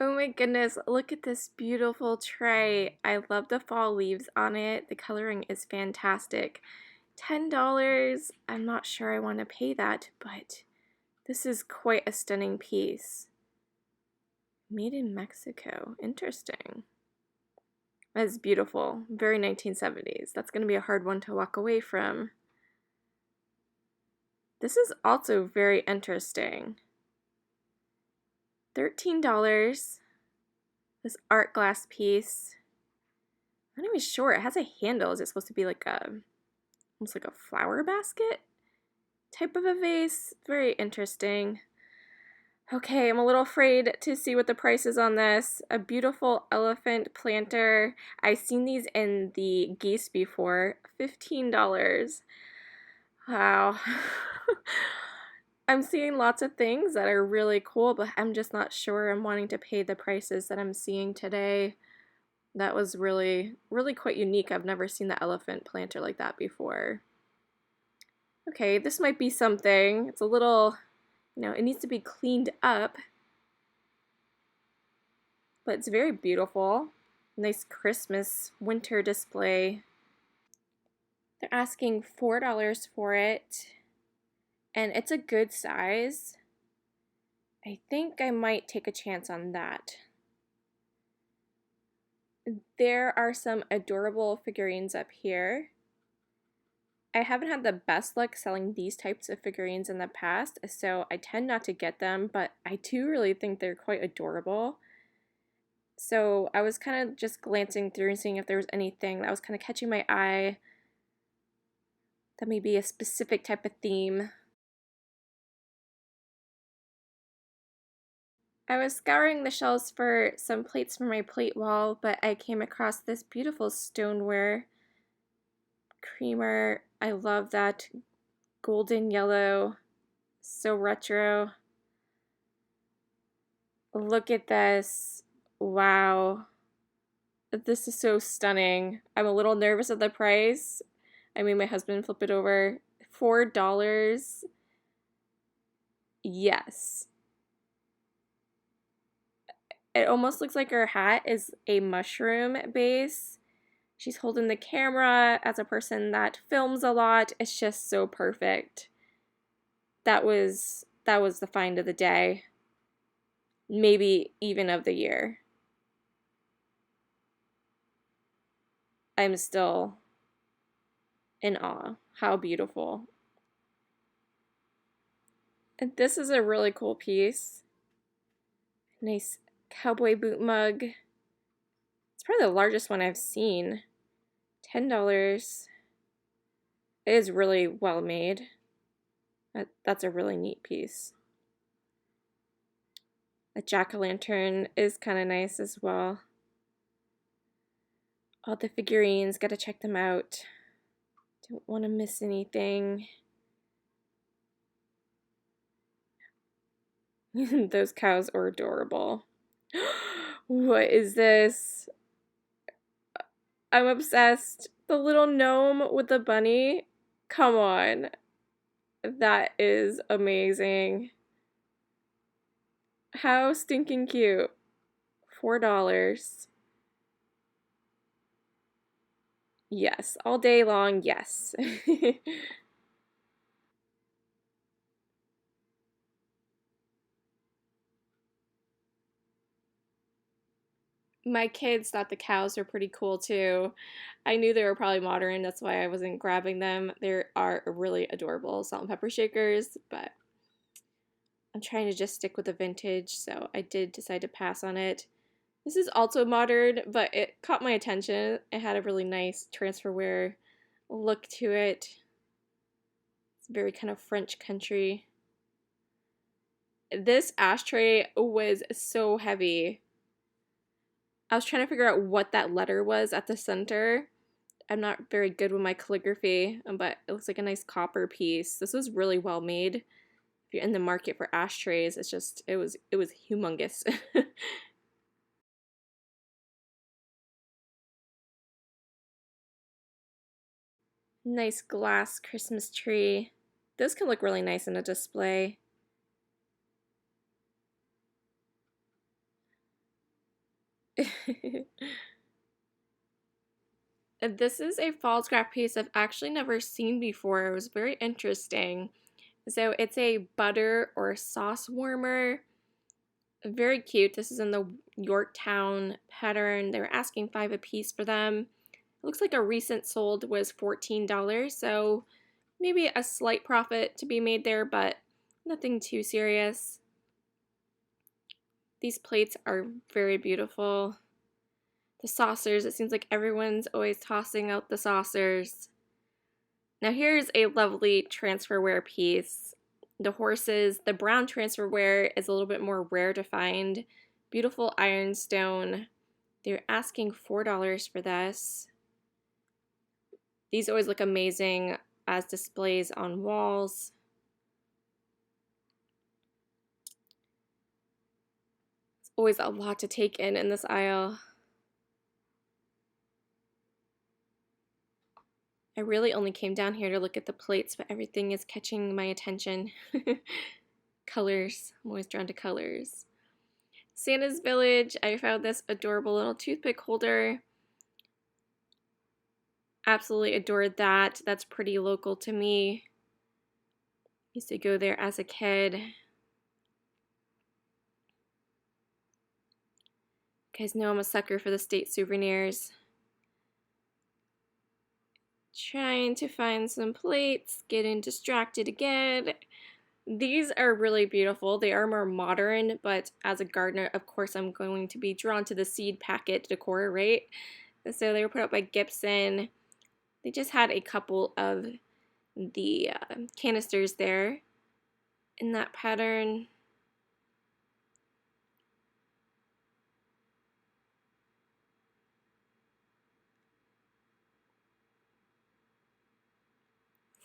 Oh my goodness, look at this beautiful tray. I love the fall leaves on it. The coloring is fantastic. $10. I'm not sure I want to pay that, but this is quite a stunning piece. Made in Mexico. Interesting. That's beautiful. Very 1970s. That's going to be a hard one to walk away from. This is also very interesting. $13. This art glass piece. I'm not even sure. It has a handle. Is it supposed to be like almost like a flower basket type of a vase? Very interesting. Okay, I'm a little afraid to see what the price is on this. A beautiful elephant planter. I've seen these in the geese before. $15. Wow. I'm seeing lots of things that are really cool, but I'm just not sure I'm wanting to pay the prices that I'm seeing today. That was really, really quite unique. I've never seen the elephant planter like that before. Okay, this might be something. It's a little, it needs to be cleaned up, but it's very beautiful. Nice Christmas winter display. They're asking $4 for it, and it's a good size. I think I might take a chance on that. There are some adorable figurines up here. I haven't had the best luck selling these types of figurines in the past, so I tend not to get them, but I do really think they're quite adorable. So I was kind of just glancing through and seeing if there was anything that was kind of catching my eye that may be a specific type of theme. I was scouring the shelves for some plates for my plate wall, but I came across this beautiful stoneware creamer. I love that golden yellow, so retro. Look at this. Wow. This is so stunning. I'm a little nervous at the price. I made my husband flip it over. $4. Yes. It almost looks like her hat is a mushroom base. She's holding the camera as a person that films a lot. It's just so perfect. That was the find of the day. Maybe even of the year. I'm still in awe. How beautiful. And this is a really cool piece. Nice cowboy boot mug. It's probably the largest one I've seen. $10. It is really well made. That's a really neat piece. A jack-o'-lantern is kind of nice as well. All the figurines, gotta check them out. Don't want to miss anything. Those cows are adorable. What is this? I'm obsessed. The little gnome with the bunny. Come on. That is amazing. How stinking cute. $4. Yes, all day long, yes. My kids thought the cows were pretty cool too. I knew they were probably modern, that's why I wasn't grabbing them. They are really adorable salt and pepper shakers, but I'm trying to just stick with the vintage, so I did decide to pass on it. This is also modern, but it caught my attention. It had a really nice transferware look to it. It's very kind of French country. This ashtray was so heavy. I was trying to figure out what that letter was at the center. I'm not very good with my calligraphy, but it looks like a nice copper piece. This was really well made. If you're in the market for ashtrays, it was humongous. Nice glass Christmas tree. Those can look really nice in a display. This is a fall scrap piece I've actually never seen before. It was very interesting. So it's a butter or sauce warmer. Very cute. This is in the Yorktown pattern. They were asking $5 a piece for them. It looks like a recent sold was $14, so maybe a slight profit to be made there, but nothing too serious. These plates are very beautiful. The saucers, it seems like everyone's always tossing out the saucers. Now here's a lovely transferware piece. The horses, the brown transferware is a little bit more rare to find. Beautiful ironstone. They're asking $4 for this. These always look amazing as displays on walls. It's always a lot to take in this aisle. I really only came down here to look at the plates, but everything is catching my attention. Colors. I'm always drawn to colors. Santa's Village. I found this adorable little toothpick holder. Absolutely adored that. That's pretty local to me. Used to go there as a kid. You guys know I'm a sucker for the state souvenirs. Trying to find some plates, getting distracted again. These are really beautiful. They are more modern, but as a gardener, of course, I'm going to be drawn to the seed packet decor, right? So they were put up by Gibson. They just had a couple of the canisters there in that pattern.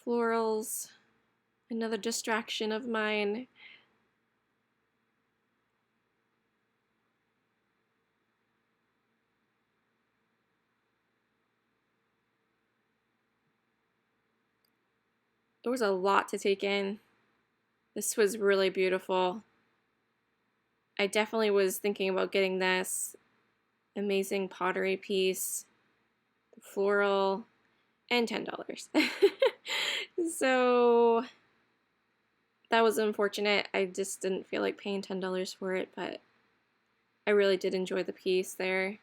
Florals, another distraction of mine. There was a lot to take in. This was really beautiful. I definitely was thinking about getting this. Amazing pottery piece, floral, and $10. So that was unfortunate. I just didn't feel like paying $10 for it, but I really did enjoy the piece there.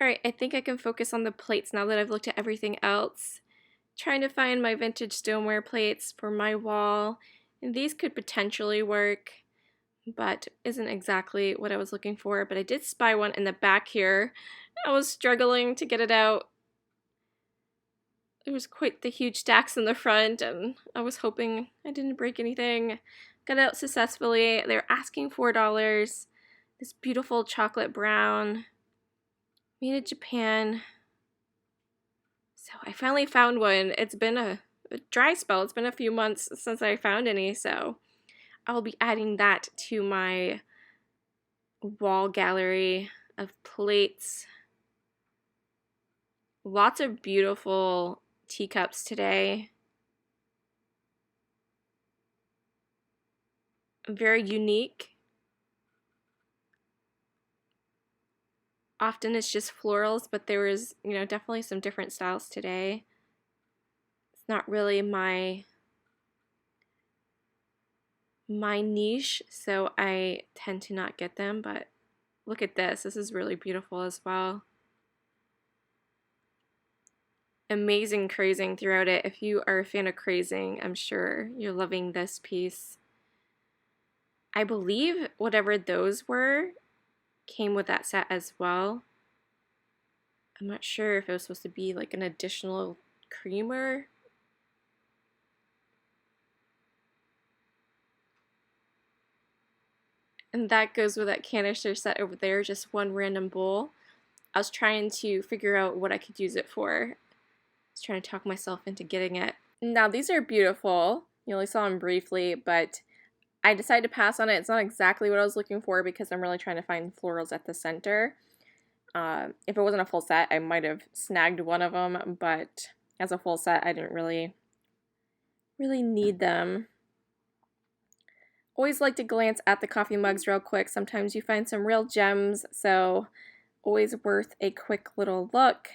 Alright, I think I can focus on the plates now that I've looked at everything else. Trying to find my vintage stoneware plates for my wall. And these could potentially work, but isn't exactly what I was looking for. But I did spy one in the back here. I was struggling to get it out. There was quite the huge stacks in the front, and I was hoping I didn't break anything. Got it out successfully. They were asking $4. This beautiful chocolate brown. Made in Japan. So I finally found one. It's been a dry spell. It's been a few months since I found any, so I'll be adding that to my wall gallery of plates. Lots of beautiful teacups today. Very unique. Often it's just florals, but there was, definitely some different styles today. It's not really my niche, so I tend to not get them, but look at this. This is really beautiful as well. Amazing crazing throughout it. If you are a fan of crazing, I'm sure you're loving this piece. I believe whatever those were came with that set as well. I'm not sure if it was supposed to be like an additional creamer. And that goes with that canister set over there, just one random bowl. I was trying to figure out what I could use it for. I was trying to talk myself into getting it. Now these are beautiful. You only saw them briefly, but I decided to pass on it. It's not exactly what I was looking for because I'm really trying to find florals at the center. If it wasn't a full set, I might have snagged one of them, but as a full set, I didn't really need them. Always like to glance at the coffee mugs real quick. Sometimes you find some real gems, so always worth a quick little look.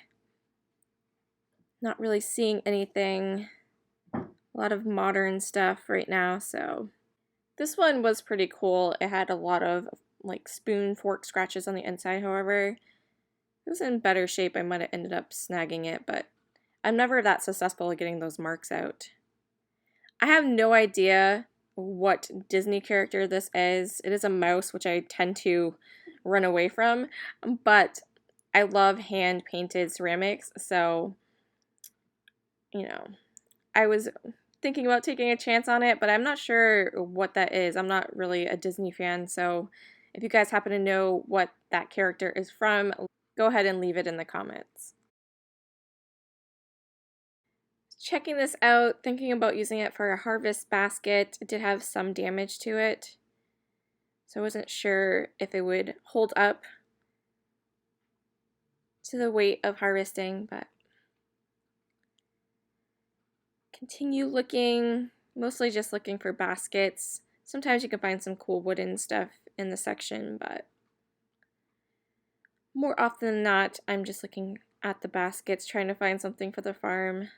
Not really seeing anything, a lot of modern stuff right now, so this one was pretty cool. It had a lot of like spoon fork scratches on the inside, however. It was in better shape. I might have ended up snagging it, but I'm never that successful at getting those marks out. I have no idea what Disney character this is. It is a mouse, which I tend to run away from, but I love hand-painted ceramics, so, you know, I was thinking about taking a chance on it, but I'm not sure what that is. I'm not really a Disney fan, so if you guys happen to know what that character is from, go ahead and leave it in the comments. Checking this out, thinking about using it for a harvest basket. It did have some damage to it, so I wasn't sure if it would hold up to the weight of harvesting, but continue looking, mostly just looking for baskets. Sometimes you can find some cool wooden stuff in the section, but more often than not, I'm just looking at the baskets, trying to find something for the farm.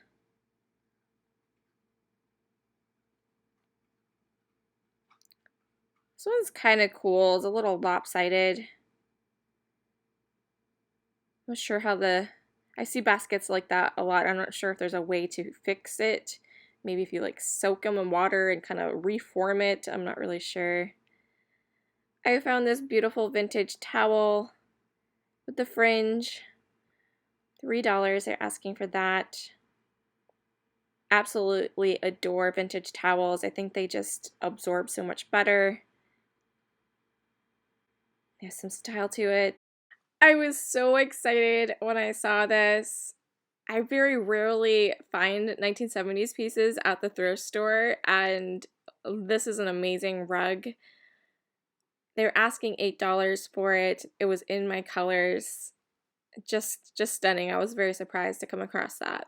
This one's kind of cool. It's a little lopsided. I'm not sure how I see baskets like that a lot. I'm not sure if there's a way to fix it. Maybe if you like soak them in water and kind of reform it. I'm not really sure. I found this beautiful vintage towel with the fringe. $3 they're asking for that. Absolutely adore vintage towels. I think they just absorb so much better. There's some style to it. I was so excited when I saw this. I very rarely find 1970s pieces at the thrift store, and this is an amazing rug. They're asking $8 for it. It was in my colors. Just stunning. I was very surprised to come across that.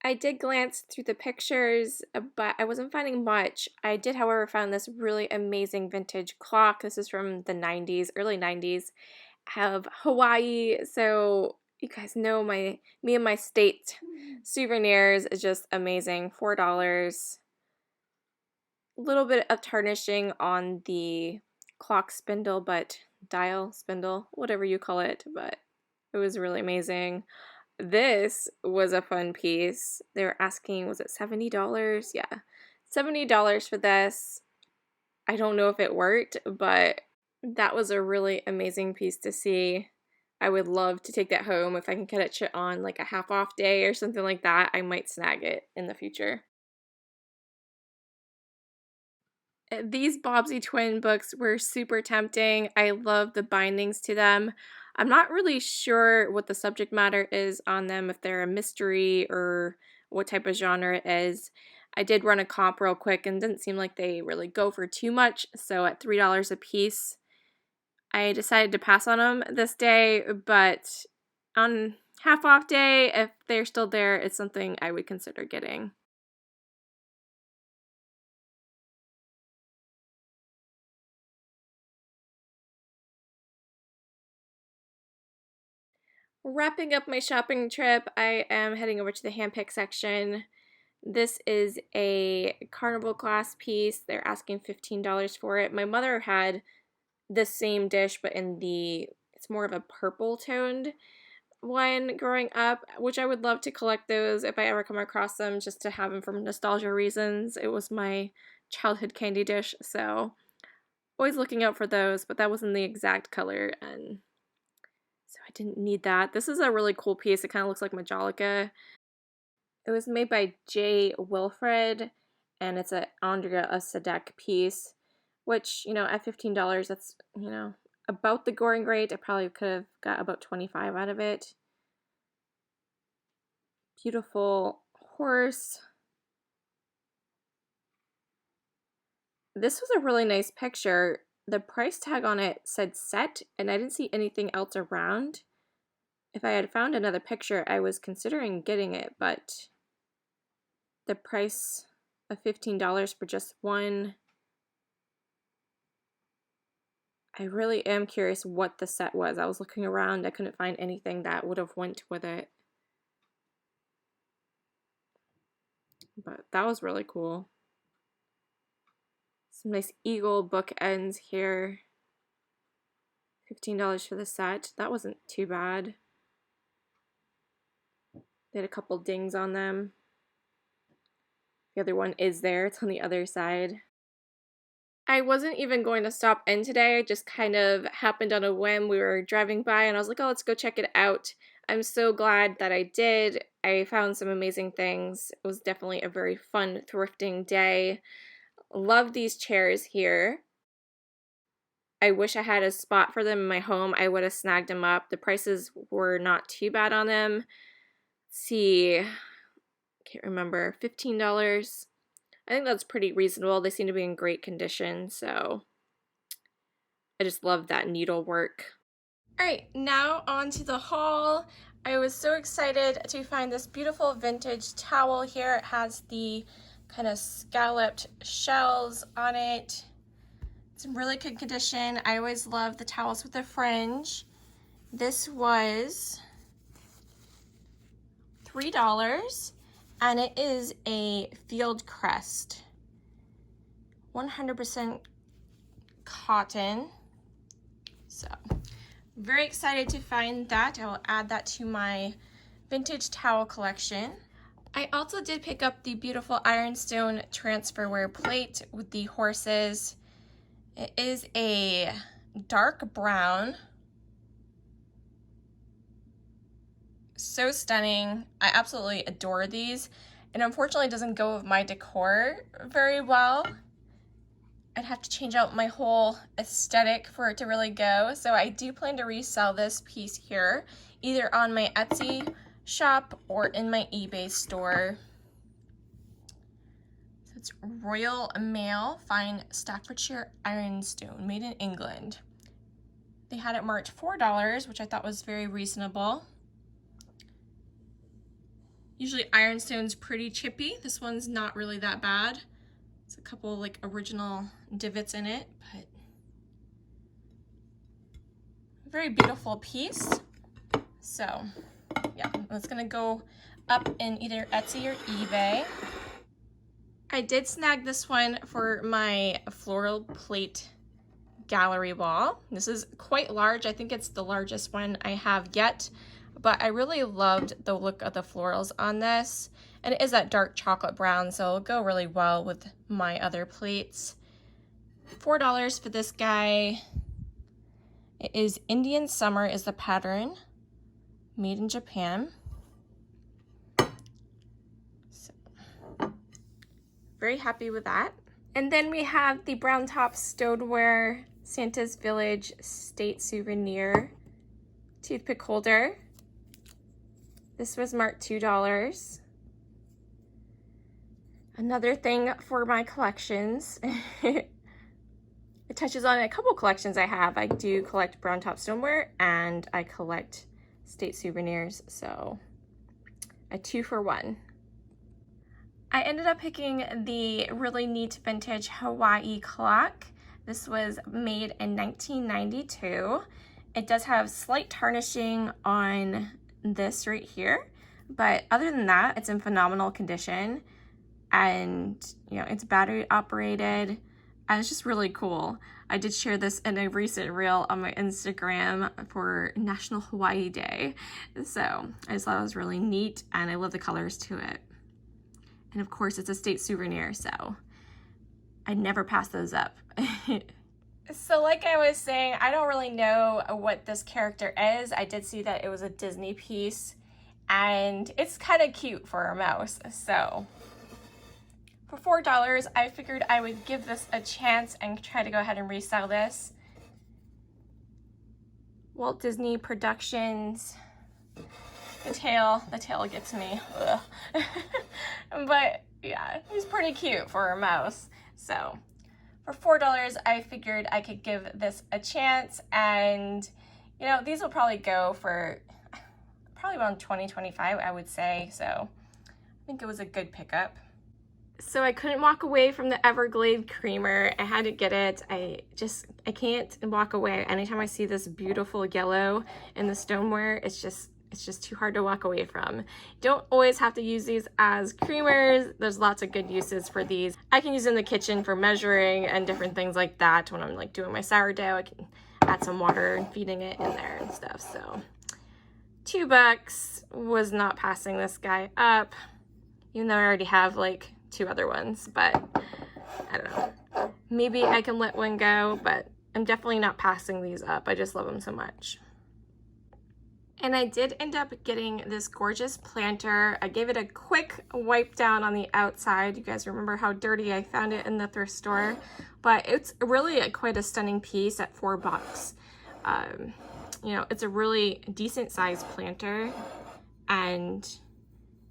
I did glance through the pictures, but I wasn't finding much. I did, however, find this really amazing vintage clock. This is from the 90s, early 90s, of Hawaii. So you guys know me and my state souvenirs is just amazing. $4. A little bit of tarnishing on the clock spindle, but dial, spindle, whatever you call it, but it was really amazing. This was a fun piece. They were asking, was it $70? Yeah, $70 for this. I don't know if it worked, but that was a really amazing piece to see. I would love to take that home. If I can catch it on like a half off day or something like that, I might snag it in the future. These Bobbsey twin books were super tempting. I love the bindings to them. I'm not really sure what the subject matter is on them, if they're a mystery or what type of genre it is. I did run a comp real quick and didn't seem like they really go for too much, so at $3 a piece, I decided to pass on them this day, but on half off day, if they're still there, it's something I would consider getting. Wrapping up my shopping trip, I am heading over to the handpick section. This is a carnival glass piece. They're asking $15 for it. My mother had the same dish, but it's more of a purple toned one growing up, which I would love to collect those if I ever come across them, just to have them for nostalgia reasons. It was my childhood candy dish, so always looking out for those, but that wasn't the exact color, and so I didn't need that. This is a really cool piece. It kind of looks like Majolica. It was made by J. Wilfred, and it's a Andrea Sadek piece, which, at $15, that's, about the going rate. I probably could have got about 25 out of it. Beautiful horse. This was a really nice picture. The price tag on it said set, and I didn't see anything else around. If I had found another picture, I was considering getting it, but the price of $15 for just one, I really am curious what the set was. I was looking around, I couldn't find anything that would have went with it. But that was really cool. Some nice eagle bookends here. $15 for the set. That wasn't too bad. They had a couple dings on them. The other one is there. It's on the other side. I wasn't even going to stop in today. I just kind of happened on a whim. We were driving by and I was like, oh, let's go check it out. I'm so glad that I did. I found some amazing things. It was definitely a very fun thrifting day. Love these chairs here. I wish I had a spot for them in my home. I would have snagged them up. The prices were not too bad on them. Let's see, I can't remember, $15. I think that's pretty reasonable. They seem to be in great condition, so I just love that needlework. All right, now on to the haul. I was so excited to find this beautiful vintage towel here. It has the kind of scalloped shells on it. It's in really good condition. I always love the towels with the fringe. This was $3, and it is a field crest, 100% cotton. So very excited to find that. I will add that to my vintage towel collection. I also did pick up the beautiful ironstone transferware plate with the horses. It is a dark brown. So stunning. I absolutely adore these. And unfortunately it doesn't go with my decor very well. I'd have to change out my whole aesthetic for it to really go. So I do plan to resell this piece here, either on my Etsy shop or in my eBay store. So it's Royal Mail Fine Staffordshire Ironstone, made in England. They had it marked $4, which I thought was very reasonable. Usually ironstone's pretty chippy. This one's not really that bad. It's a couple like original divots in it, but very beautiful piece. So yeah, it's gonna go up in either Etsy or eBay. I did snag this one for my floral plate gallery wall. This is quite large. I think it's the largest one I have yet, but I really loved the look of the florals on this. And it is that dark chocolate brown, so it'll go really well with my other plates. $4 for this guy. It is Indian Summer is the pattern, made in Japan. So, very happy with that. And then we have the brown top stoneware Santa's Village State Souvenir toothpick holder. This was marked $2. Another thing for my collections. It touches on a couple collections I have. I do collect brown top stoneware and I collect state souvenirs, so a 2-for-1. I ended up picking the really neat vintage Hawaii clock. This was made in 1992. It does have slight tarnishing on this right here, but other than that, it's in phenomenal condition. And you know, it's battery operated and it's just really cool. I did share this in a recent reel on my Instagram for National Hawaii Day, so I just thought it was really neat and I love the colors to it. And of course it's a state souvenir, so I'd never pass those up. So like I was saying, I don't really know what this character is. I did see that it was a Disney piece and it's kind of cute for a mouse, so for $4, I figured I would give this a chance and try to go ahead and resell this. Walt Disney Productions. The tail gets me. But yeah, he's pretty cute for a mouse. So for $4, I figured I could give this a chance, and you know, these will probably go for probably around $20-25, I would say, so I think it was a good pickup. So I couldn't walk away from the Everglade creamer. I had to get it. I can't walk away. Anytime I see this beautiful yellow in the stoneware, it's just too hard to walk away from. Don't always have to use these as creamers. There's lots of good uses for these. I can use in the kitchen for measuring and different things like that. When I'm like doing my sourdough, I can add some water and feeding it in there and stuff. So $2 was not passing this guy up, even though I already have like 2 other ones, but I don't know. Maybe I can let one go, but I'm definitely not passing these up. I just love them so much. And I did end up getting this gorgeous planter. I gave it a quick wipe down on the outside. You guys remember how dirty I found it in the thrift store, but it's really quite a stunning piece at $4. You know, it's a really decent sized planter and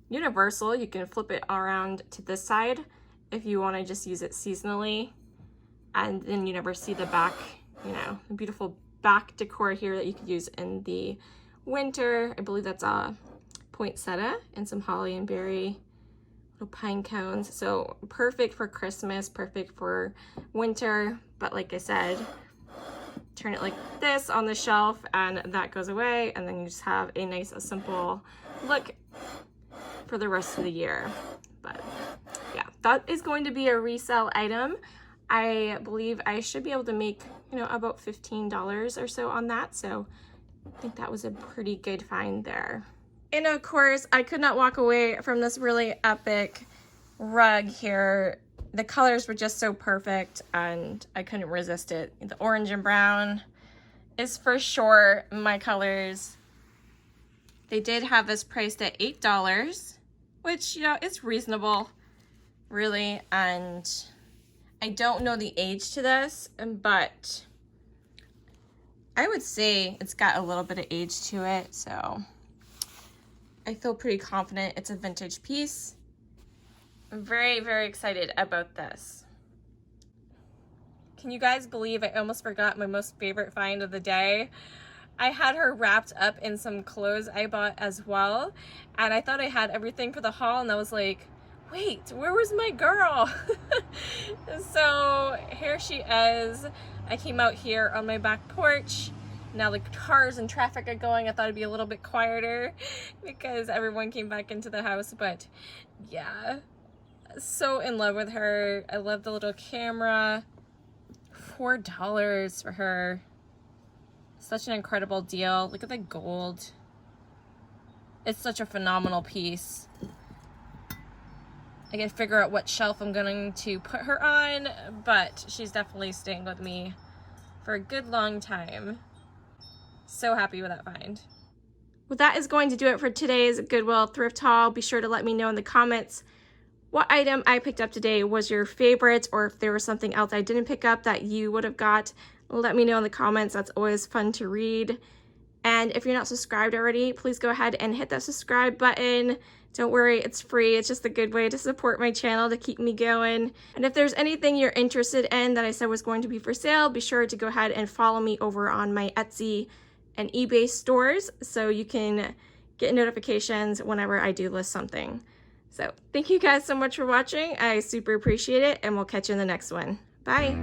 universal. You can flip it around to this side if you want to just use it seasonally, and then you never see the back, you know, the beautiful back decor here that you could use in the winter. I believe that's a poinsettia and some holly and berry, little pine cones. So perfect for Christmas, perfect for winter. But like I said, turn it like this on the shelf and that goes away, and then you just have a nice, simple look for the rest of the year. But yeah, that is going to be a resale item. I believe I should be able to make, you know, about $15 or so on that. So I think that was a pretty good find there. And of course, I could not walk away from this really epic rug here. The colors were just so perfect and I couldn't resist it. The orange and brown is for sure my colors. They did have this priced at $8, which, you know, it's reasonable, really. And I don't know the age to this, but I would say it's got a little bit of age to it. So I feel pretty confident it's a vintage piece. I'm very, very excited about this. Can you guys believe I almost forgot my most favorite find of the day? I had her wrapped up in some clothes I bought as well, and I thought I had everything for the haul, and I was like, wait, where was my girl? So here she is. I came out here on my back porch. Now the cars and traffic are going. I thought it'd be a little bit quieter because everyone came back into the house, but yeah, so in love with her. I love the little camera. $4 for her. Such an incredible deal. Look at the gold. It's such a phenomenal piece. I gotta figure out what shelf I'm going to put her on, but she's definitely staying with me for a good long time. So happy with that find. Well, that is going to do it for today's Goodwill thrift haul. Be sure to let me know in the comments what item I picked up today was your favorite, or if there was something else I didn't pick up that you would have got. Let me know in the comments. That's always fun to read. And if you're not subscribed already, please go ahead and hit that subscribe button. Don't worry, it's free. It's just a good way to support my channel to keep me going. And if there's anything you're interested in that I said was going to be for sale, be sure to go ahead and follow me over on my Etsy and eBay stores so you can get notifications whenever I do list something. So thank you guys so much for watching. I super appreciate it, and we'll catch you in the next one. Bye.